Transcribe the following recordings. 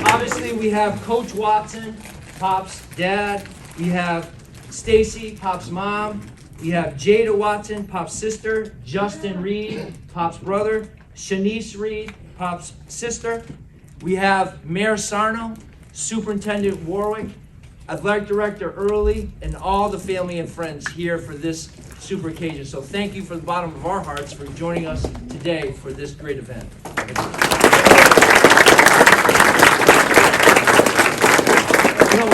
obviously we have Coach Watson, Pop's dad. We have Stacy, Pop's mom. We have Jada Watson, Pop's sister. Justin Reed, Pop's brother. Shanice Reed, Pop's sister. We have Mayor Sarno, Superintendent Warwick, Athletic Director Early, and all the family and friends here for this super occasion. So thank you from the bottom of our hearts for joining us today for this great event. You know,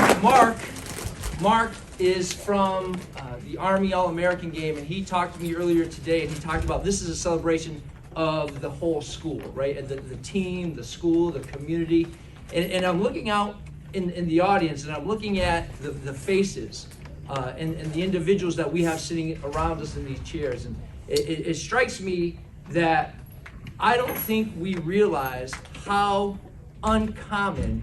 Mark is from the Army All-American game, and he talked to me earlier today, and he talked about this is a celebration of the whole school, right? And the team, the school, the community. And I'm looking out in the audience, and I'm looking at the faces and the individuals that we have sitting around us in these chairs. And it strikes me that I don't think we realize how uncommon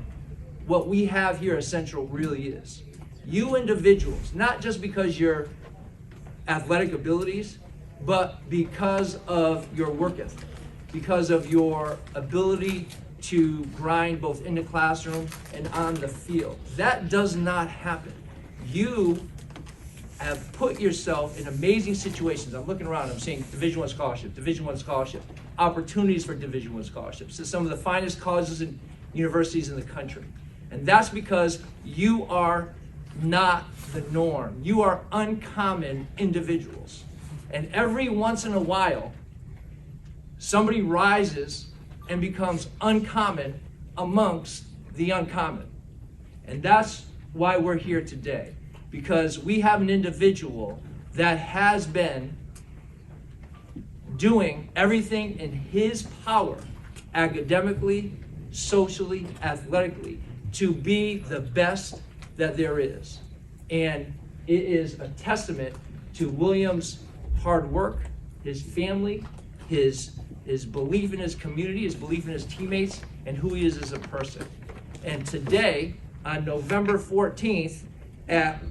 what we have here at Central really is. You individuals, not just because your athletic abilities, but because of your work ethic, because of your ability to grind both in the classroom and on the field. That does not happen. You have put yourself in amazing situations. I'm looking around, I'm seeing Division I scholarship, Division I scholarship, opportunities for Division I scholarships to some of the finest colleges and universities in the country. And that's because you are not the norm. You are uncommon individuals. And every once in a while, somebody rises and becomes uncommon amongst the uncommon. And that's why we're here today, because we have an individual that has been doing everything in his power, academically, socially, athletically, to be the best that there is. And it is a testament to William's hard work, his family, his belief in his community, his belief in his teammates, and who he is as a person. And today, on November 14th at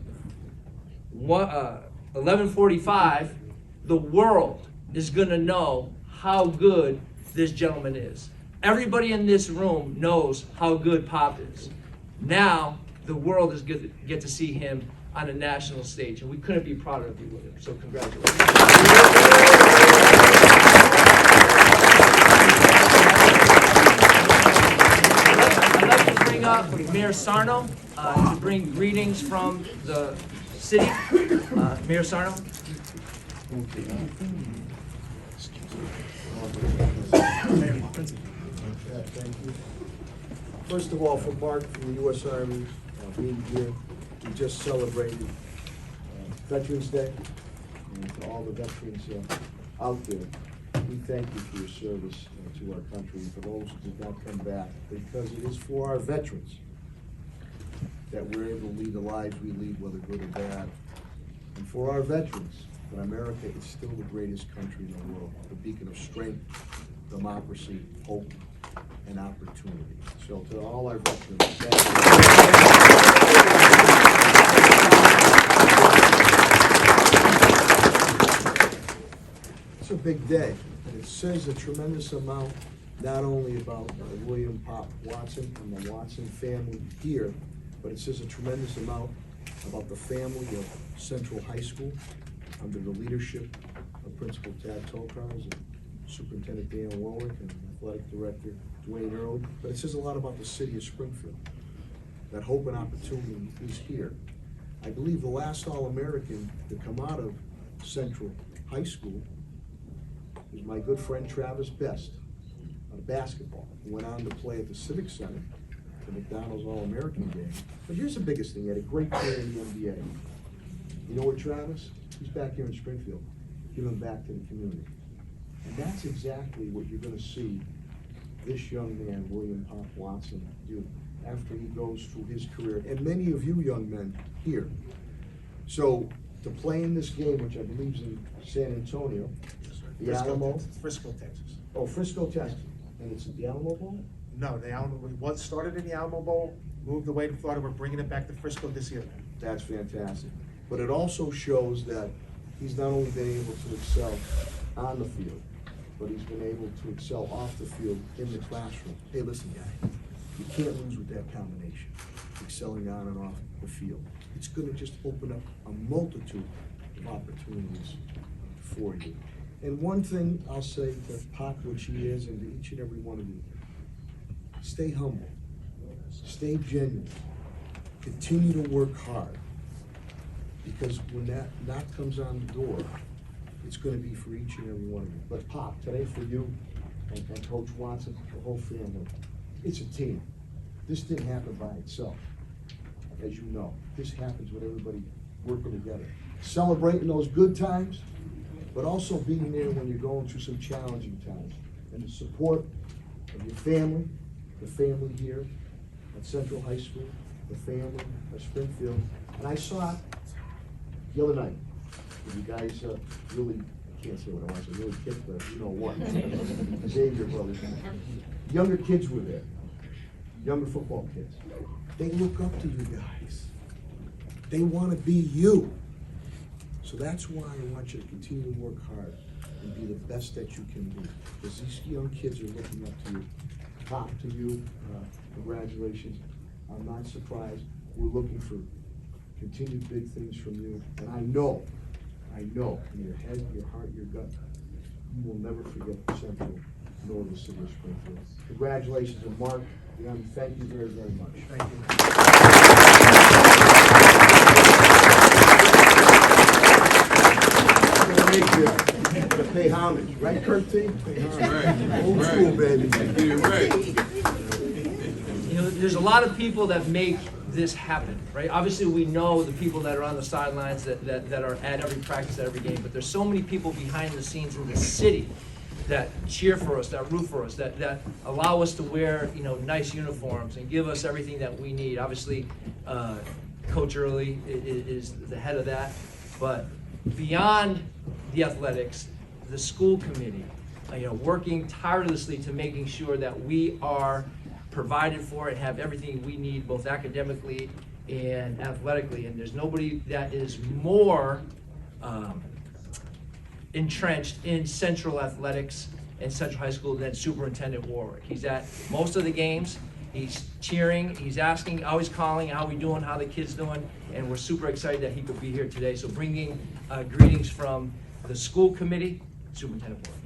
11:45, the world is gonna know how good this gentleman is. Everybody in this room knows how good Pop is. Now, the world is going to get to see him on a national stage, and we couldn't be prouder of you, William. So congratulations. I'd like to bring up Mayor Sarno to bring greetings from the city. Mayor Sarno. Thank you. First of all, for Mark from the U.S. Army being here, we just celebrated Veterans Day, and to all the veterans out there, we thank you for your service to our country, and for those who did not come back, because it is for our veterans that we're able to lead the lives we lead, whether good or bad, and for our veterans that America is still the greatest country in the world, the beacon of strength, democracy, hope, and opportunity. So to all our veterans, thank you. It's a big day, and it says a tremendous amount, not only about William Pop Watson and the Watson family here, but it says a tremendous amount about the family of Central High School under the leadership of Principal Tad Tokars and Superintendent Dan Warwick and Athletic Director Dwayne Early. But it says a lot about the city of Springfield. That hope and opportunity is here. I believe the last All-American to come out of Central High School was my good friend Travis Best of basketball, who went on to play at the Civic Center, the McDonald's All-American game. But here's the biggest thing, he had a great career in the NBA. You know what, Travis? He's back here in Springfield, giving back to the community. And that's exactly what you're gonna see this young man, William Pop Watson, do after he goes through his career, and many of you young men here. So, to play in this game, which I believe is in San Antonio, the Alamo. Frisco, Texas. Oh, Frisco, Texas. And it's at the Alamo Bowl? No, the Alamo, what started in the Alamo Bowl, moved away to Florida, we're bringing it back to Frisco this year. That's fantastic. But it also shows that he's not only been able to excel on the field, but he's been able to excel off the field in the classroom. Hey, listen, guy, You can't lose with that combination, excelling on and off the field. It's gonna just open up a multitude of opportunities for you. And one thing I'll say to Pop, which he is, and to each and every one of you, stay humble, stay genuine, continue to work hard, because when that knock comes on the door, it's gonna be for each and every one of you. But Pop, today for you and Coach Watson, the whole family, it's a team. This didn't happen by itself, as you know. This happens with everybody working together. Celebrating those good times, but also being there when you're going through some challenging times. And the support of your family, the family here at Central High School, the family at Springfield. And I saw it the other night. You guys really, I can't say what I want to say, really kicked the, you know what, Xavier brothers. Younger kids were there, younger football kids. They look up to you guys. They want to be you. So that's why I want you to continue to work hard and be the best that you can be. Because these young kids are looking up to you, Pop, to you. Congratulations. I'm not surprised. We're looking for continued big things from you. And I know in your head, your heart, your gut, you will never forget Central nor the city of Springfield. Congratulations, and Mark, thank you very, very much. Thank you. To pay homage, right, Kirk T? Old school, baby. You know, there's a lot of people that make this happen, right? Obviously, we know the people that are on the sidelines that are at every practice, at every game, but there's so many people behind the scenes in the city that cheer for us, that root for us, that allow us to wear, you know, nice uniforms and give us everything that we need. Obviously, Coach Early is the head of that, but beyond the athletics, the school committee, you know, working tirelessly to making sure that we are provided for and have everything we need, both academically and athletically. And there's nobody that is more entrenched in Central Athletics and Central High School than Superintendent Warwick. He's at most of the games. He's cheering, he's asking, always calling, how we doing, how the kids doing, and we're super excited that he could be here today. So bringing greetings from the school committee, Superintendent Warwick.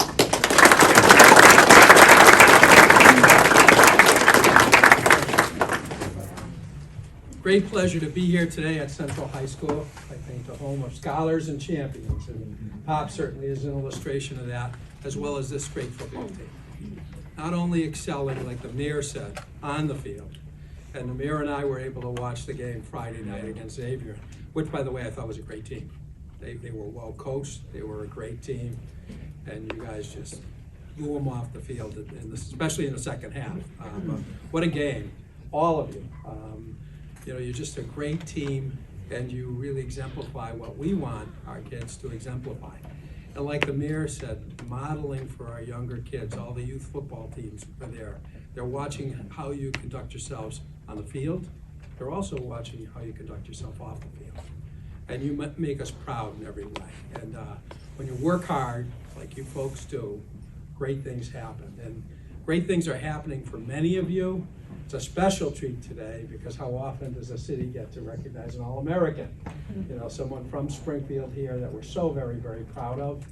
Great pleasure to be here today at Central High School. I think the home of scholars and champions, and Pop certainly is an illustration of that, as well as this great football team. Not only excelling, like the mayor said, on the field, and the mayor and I were able to watch the game Friday night against Xavier, which, by the way, I thought was a great team. They were well coached, they were a great team, and you guys just blew them off the field, especially in the second half. But what a game, all of you. You know, you're just a great team, and you really exemplify what we want our kids to exemplify. And like the mayor said, modeling for our younger kids, all the youth football teams are there. They're watching how you conduct yourselves on the field. They're also watching how you conduct yourself off the field. And you make us proud in every way. And when you work hard, like you folks do, great things happen. And great things are happening for many of you. It's a special treat today because how often does a city get to recognize an All-American? You know, someone from Springfield here that we're so very, very proud of.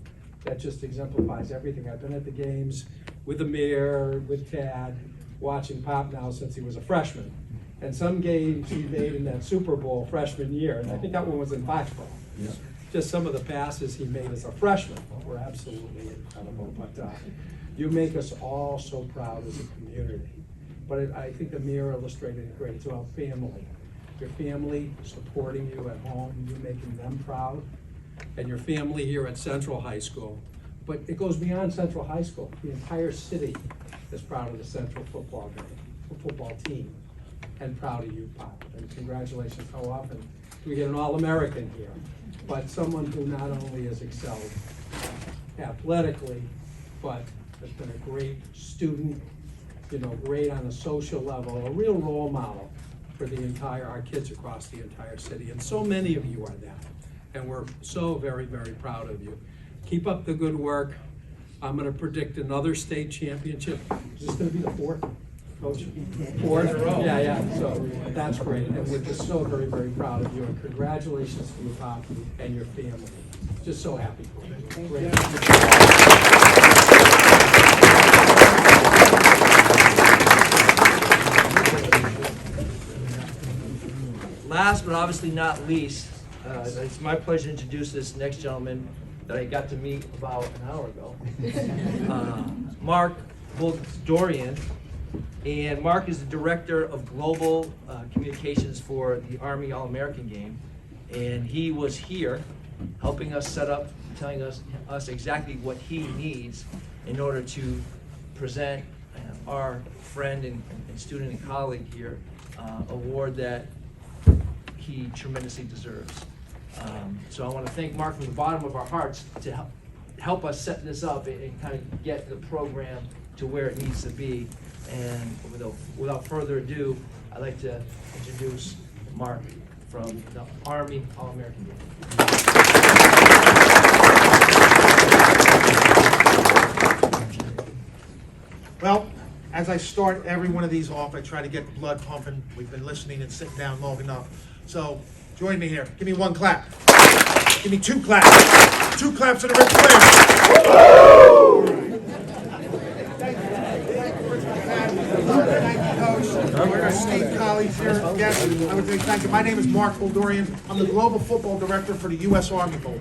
That just exemplifies everything. I've been at the games with the mayor, with Tad, watching Pop now since he was a freshman. And some games he made in that Super Bowl freshman year, and I think that one was in Foxborough. Yeah. Just some of the passes he made as a freshman were absolutely incredible. But you make us all so proud as a community. But I think the mayor illustrated it great. It's about family. Your family supporting you at home, you making them proud, and your family here at Central High School. But it goes beyond Central High School. The entire city is proud of the Central football team, and proud of you, Pop. And congratulations. How often do we get an All-American here? But someone who not only has excelled athletically, but has been a great student, you know, great on a social level, a real role model for our kids across the entire city. And so many of you are that. And we're so very, very proud of you. Keep up the good work. I'm gonna predict another state championship. Is this gonna be the fourth? Coach? Fourth in a row. Yeah, so that's great, and we're just so very, very proud of you, and congratulations to you, Pop, and your family. Just so happy for you. Great. Last but obviously not least, it's my pleasure to introduce this next gentleman that I got to meet about an hour ago. Mark Dorian. And Mark is the Director of Global Communications for the Army All-American Game. And he was here helping us set up, telling us exactly what he needs in order to present our friend and student and colleague here award that he tremendously deserves. So I want to thank Mark from the bottom of our hearts to help us set this up and kind of get the program to where it needs to be. And without further ado, I'd like to introduce Mark from the Army All-American Game. Well, as I start every one of these off, I try to get the blood pumping. We've been listening and sitting down long enough. So join me here. Give me one clap. Give me two claps. Two claps to the Ric Flair. Thank you, Coach. We're our state colleagues here. Yes, I would say thank you. My name is Mark Dorian. I'm the Global Football Director for the U.S. Army Bowl.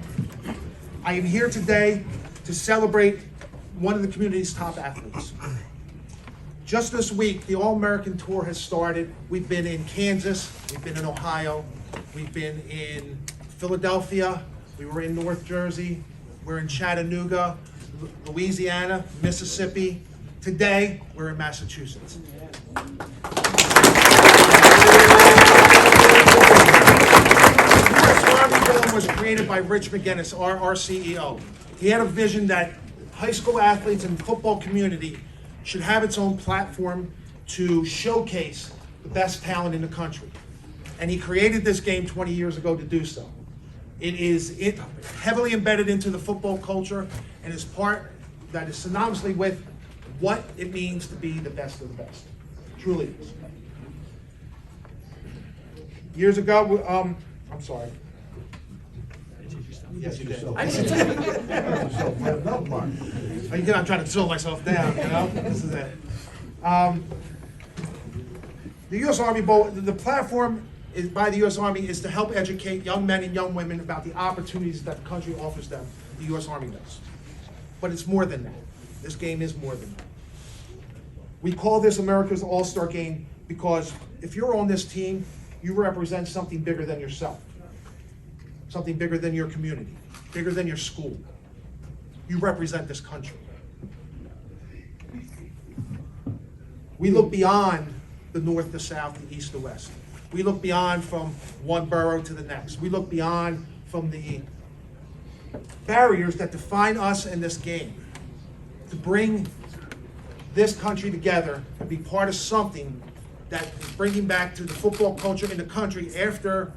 I am here today to celebrate one of the community's top athletes. Just this week, the All-American Tour has started. We've been in Kansas, we've been in Ohio, we've been in Philadelphia, we were in North Jersey, we're in Chattanooga, Louisiana, Mississippi. Today, we're in Massachusetts. The U.S. Army Bowl was created by Rich McGinnis, our CEO. He had a vision that high school athletes and the football community should have its own platform to showcase the best talent in the country. And he created this game 20 years ago to do so. It is heavily embedded into the football culture and is part that is synonymously with what it means to be the best of the best. Truly is. Years ago, I'm sorry. Yes, you did. I'm trying to slow myself down, you know? This is it. The U.S. Army Bowl, the platform is by the U.S. Army is to help educate young men and young women about the opportunities that the country offers them, the U.S. Army does. But it's more than that. This game is more than that. We call this America's All-Star Game because if you're on this team, you represent something bigger than yourself. Something bigger than your community, bigger than your school. You represent this country. We look beyond the north to south, the east to west. We look beyond from one borough to the next. We look beyond from the barriers that define us in this game to bring this country together and be part of something that is bringing back to the football culture in the country after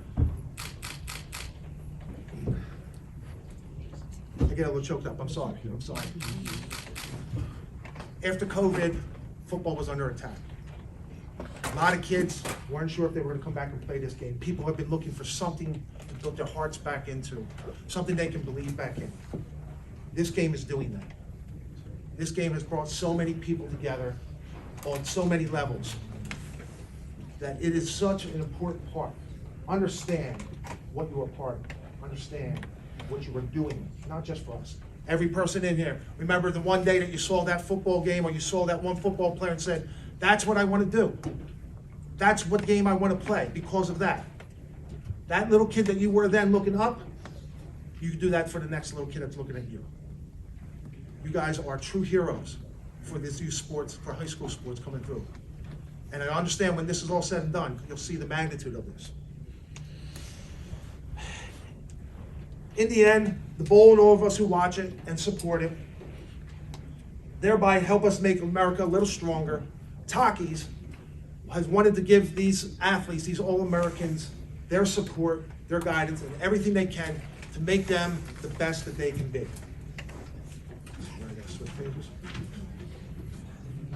I get a little choked up. I'm sorry. After COVID, football was under attack. A lot of kids weren't sure if they were going to come back and play this game. People have been looking for something to put their hearts back into, something they can believe back in. This game is doing that. This game has brought so many people together on so many levels that it is such an important part. Understand what you are part of. Understand what you are doing, not just for us. Every person in here, remember the one day that you saw that football game or you saw that one football player and said, that's what I want to do. That's what game I want to play because of that. That little kid that you were then looking up, you can do that for the next little kid that's looking at you. You guys are true heroes for this youth sports, for high school sports coming through. And I understand when this is all said and done, you'll see the magnitude of this. In the end, the bowl and all of us who watch it and support it, thereby help us make America a little stronger. Takis has wanted to give these athletes, these All-Americans, their support, their guidance, and everything they can to make them the best that they can be.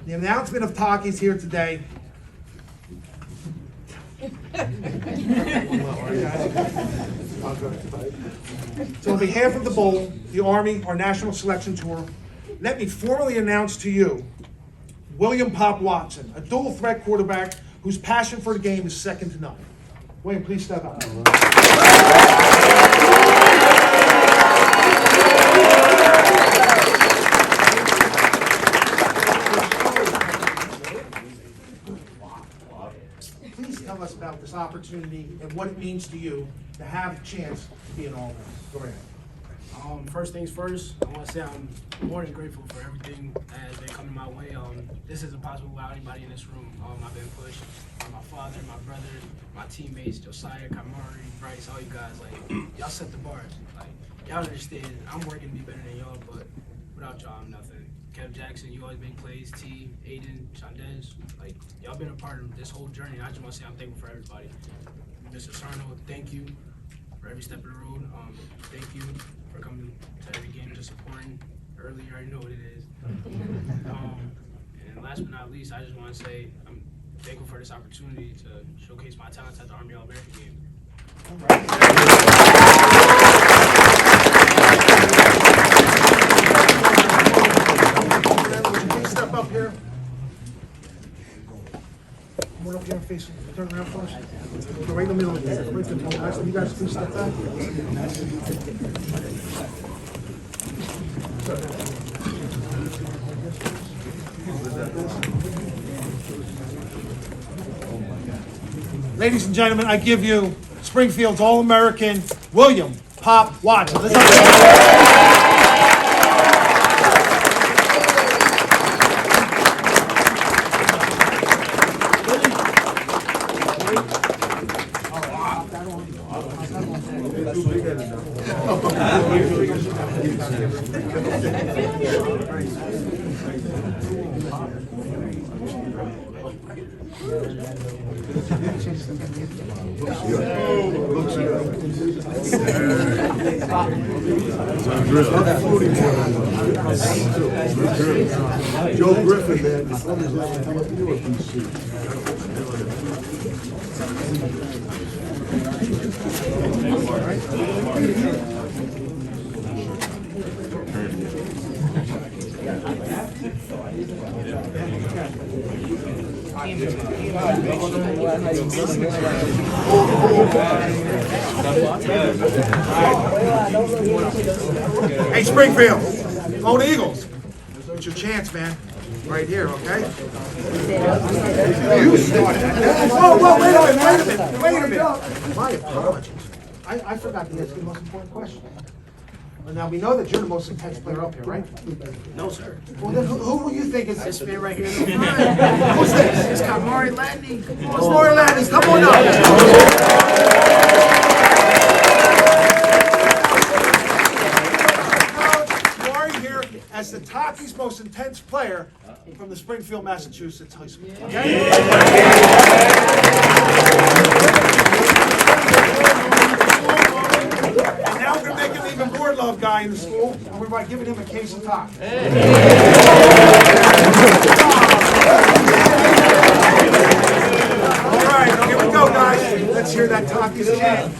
The announcement of Takis here today. So on behalf of the Bowl, the Army, our national selection tour, let me formally announce to you William Pop Watson, a dual threat quarterback whose passion for the game is second to none. William, please step up. Please tell us about this opportunity and what it means to you to have a chance to be an All-American. Go ahead. First things first, I want to say I'm more than grateful for everything that has been coming my way. This isn't possible without anybody in this room. I've been pushed by my father, my brother, my teammates, Josiah, Kamari, Bryce, all you guys. Like, y'all set the bar. Like, y'all understand I'm working to be better than y'all, but without y'all, I'm nothing. Kev Jackson, you always make plays. T, Aiden, Chandez, like, y'all been a part of this whole journey. And I just want to say I'm thankful for everybody. Mr. Sarno, thank you for every step of the road. Thank you for coming to every game, just supporting early. You already know what it is. And last but not least, I just want to say I'm thankful for this opportunity to showcase my talents at the Army All-American game. Can you step up here? Come on up here and face, turn around first. Go right in the middle of there. Right in the middle. Guys, you guys please step back. Ladies and gentlemen, I give you Springfield's All-American, William Pop Watson. Joe Griffin, man, the son is like, come up here with these seats. Hey, Springfield, go the Eagles. It's your chance, man. Right here, okay? You started that. Whoa, wait a minute. My apologies. I forgot to ask you the most important question. Well, now, we know that you're the most intense player up here, right? No, sir. Well, then who do you think is This man right here. Who's this? It's Kamari Landing. It's Laurie Landis. Come on up. Laurie here as the Takis' most intense player from the Springfield, Massachusetts High School. Okay? And now we're going to make him even more loved guy in the school, and we're by giving him a case of Takis. All right, here we go, guys. Let's hear that Takis chant.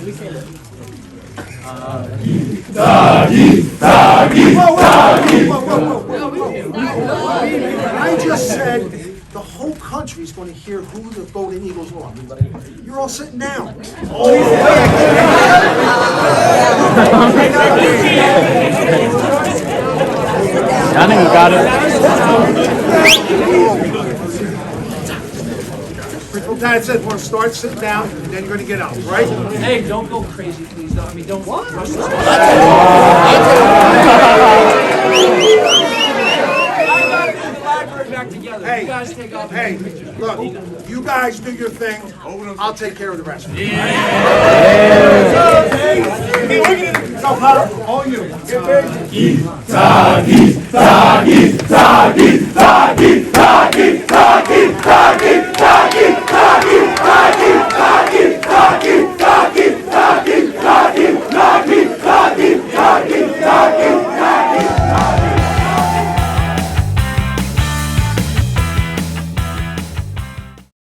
I just said the whole country's going to hear who the Golden Eagles are. You're all sitting down. Johnny, we got it. That's it. We're going to start sitting down, and then you're going to get up, right? Hey, don't go crazy, please. Don't, I mean, don't rush this. I got to get the library back together. Hey, You guys take off. Hey, look, you guys do your thing. I'll take care of the rest. Go, Potter. All you. Get ready. Takis, Takis, Takis, Takis, Takis, Takis, Takis.